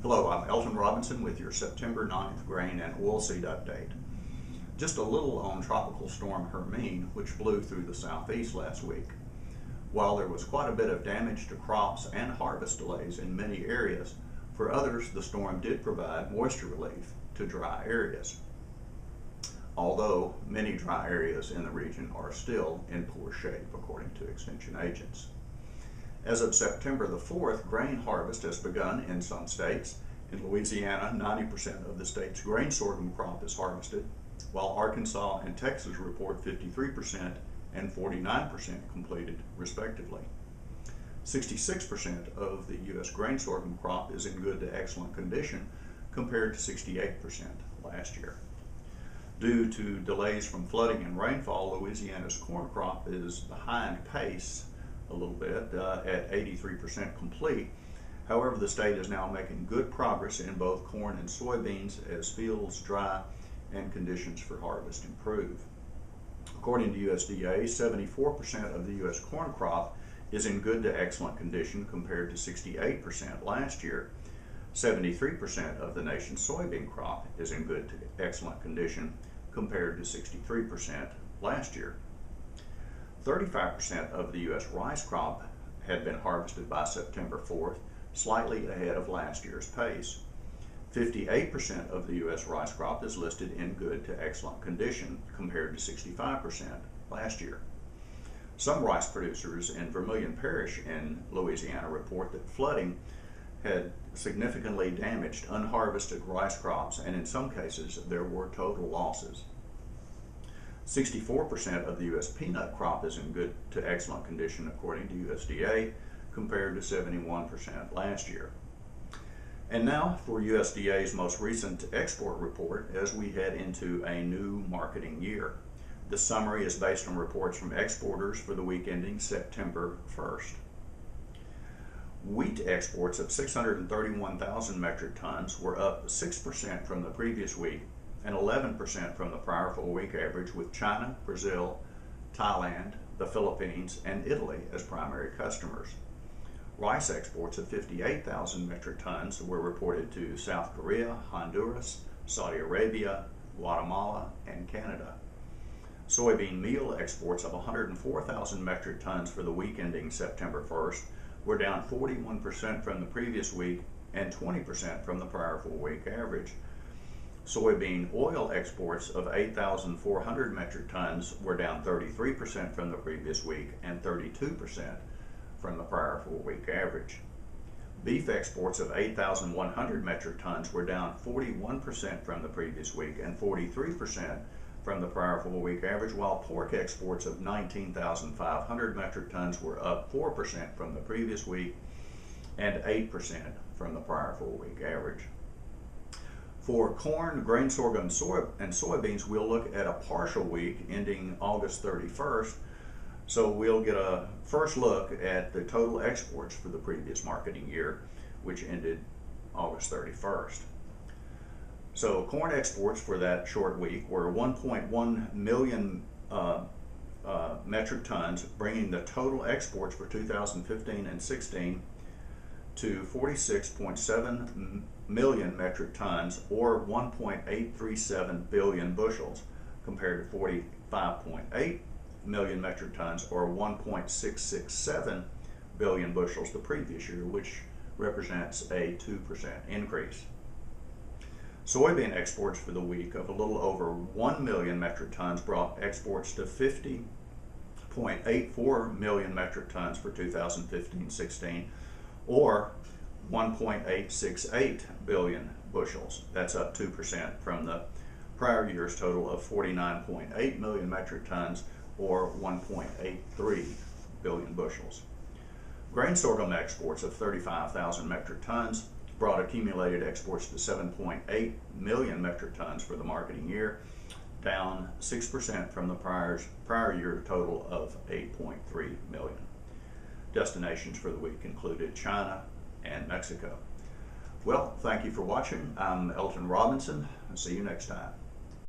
Hello, I'm Elton Robinson with your September 9th grain and oilseed update. Just a little on Tropical Storm Hermine, which blew through the southeast last week. While there was quite a bit of damage to crops and harvest delays in many areas, for others the storm did provide moisture relief to dry areas. Although many dry areas in the region are still in poor shape, according to extension agents. As of September the 4th, grain harvest has begun in some states. In Louisiana, 90% of the state's grain sorghum crop is harvested, while Arkansas and Texas report 53% and 49% completed, respectively. 66% of the U.S. grain sorghum crop is in good to excellent condition, compared to 68% last year. Due to delays from flooding and rainfall, Louisiana's corn crop is behind pace a little bit at 83% complete. However, the state is now making good progress in both corn and soybeans as fields dry and conditions for harvest improve. According to USDA, 74% of the U.S. corn crop is in good to excellent condition compared to 68% last year. 73% of the nation's soybean crop is in good to excellent condition compared to 63% last year. 35% of the U.S. rice crop had been harvested by September 4th, slightly ahead of last year's pace. 58% of the U.S. rice crop is listed in good to excellent condition compared to 65% last year. Some rice producers in Vermilion Parish in Louisiana report that flooding had significantly damaged unharvested rice crops, and in some cases there were total losses. 64% of the U.S. peanut crop is in good to excellent condition according to USDA, compared to 71% last year. And now for USDA's most recent export report as we head into a new marketing year. The summary is based on reports from exporters for the week ending September 1st. Wheat exports of 631,000 metric tons were up 6% from the previous week and 11% from the prior full-week average, with China, Brazil, Thailand, the Philippines, and Italy as primary customers. Rice exports of 58,000 metric tons were reported to South Korea, Honduras, Saudi Arabia, Guatemala, and Canada. Soybean meal exports of 104,000 metric tons for the week ending September 1st were down 41% from the previous week and 20% from the prior full-week average. Soybean oil exports of 8,400 metric tons were down 33% from the previous week and 32% from the prior full-week average. Beef exports of 8,100 metric tons were down 41% from the previous week and 43% from the prior full-week average, while pork exports of 19,500 metric tons were up 4% from the previous week and 8% from the prior full-week average. For corn, grain sorghum, and soybeans, we'll look at a partial week ending August 31st. So we'll get a first look at the total exports for the previous marketing year, which ended August 31st. So corn exports for that short week were 1.1 million metric tons, bringing the total exports for 2015 and 16 to 46.7 million metric tons, or 1.837 billion bushels, compared to 45.8 million metric tons, or 1.667 billion bushels the previous year, which represents a 2% increase. Soybean exports for the week of a little over 1 million metric tons brought exports to 50.84 million metric tons for 2015-16, or 1.868 billion bushels. That's up 2% from the prior year's total of 49.8 million metric tons, or 1.83 billion bushels. Grain sorghum exports of 35,000 metric tons brought accumulated exports to 7.8 million metric tons for the marketing year, down 6% from the prior year total of 8.3 million. Destinations for the week included China and Mexico. Well, thank you for watching. I'm Elton Robinson. I'll see you next time.